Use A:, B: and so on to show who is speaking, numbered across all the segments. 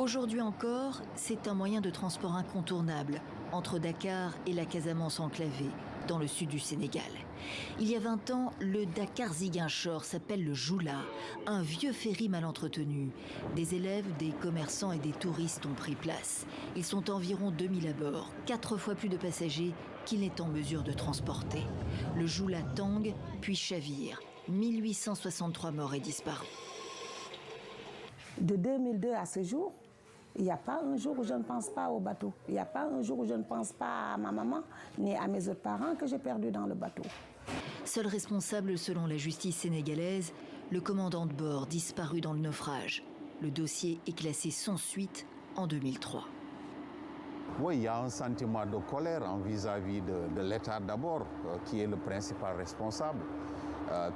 A: Aujourd'hui encore, c'est un moyen de transport incontournable entre Dakar et la Casamance enclavée, dans le sud du Sénégal. Il y a 20 ans, le Dakar-Ziguinchor s'appelle le Joula, un vieux ferry mal entretenu. Des élèves, des commerçants et des touristes ont pris place. Ils sont environ 2000 à bord, 4 fois plus de passagers qu'il n'est en mesure de transporter. Le Joula tangue, puis chavire. 1863 morts et disparus.
B: De 2002 à ce jour, il n'y a pas un jour où je ne pense pas au bateau. Il n'y a pas un jour où je ne pense pas à ma maman ni à mes autres parents que j'ai perdus dans le bateau.
A: Seul responsable selon la justice sénégalaise, le commandant de bord disparu dans le naufrage. Le dossier est classé sans suite en 2003.
C: Oui, il y a un sentiment de colère vis-à-vis de l'État d'abord, qui est le principal responsable,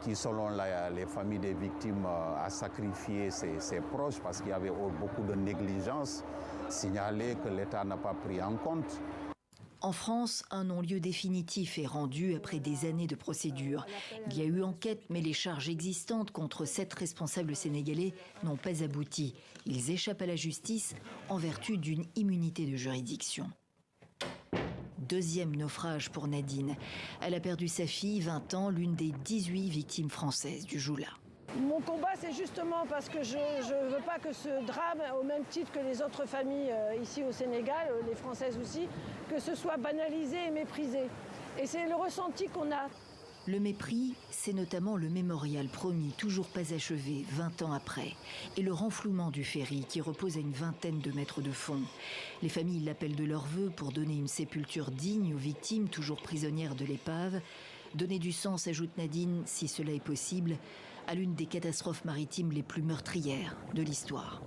C: qui selon les familles des victimes a sacrifié ses proches parce qu'il y avait beaucoup de négligence signalée que l'État n'a pas pris en compte.
A: En France, un non-lieu définitif est rendu après des années de procédure. Il y a eu enquête, mais les charges existantes contre 7 responsables sénégalais n'ont pas abouti. Ils échappent à la justice en vertu d'une immunité de juridiction. Deuxième naufrage pour Nadine. Elle a perdu sa fille, 20 ans, l'une des 18 victimes françaises du Joula.
D: Mon combat, c'est justement parce que je ne veux pas que ce drame, au même titre que les autres familles ici au Sénégal, les Françaises aussi, que ce soit banalisé et méprisé. Et c'est le ressenti qu'on a.
A: Le mépris, c'est notamment le mémorial promis, toujours pas achevé, 20 ans après, et le renflouement du ferry qui repose à une vingtaine de mètres de fond. Les familles l'appellent de leur vœu pour donner une sépulture digne aux victimes, toujours prisonnières de l'épave. Donner du sens, ajoute Nadine, si cela est possible, à l'une des catastrophes maritimes les plus meurtrières de l'histoire.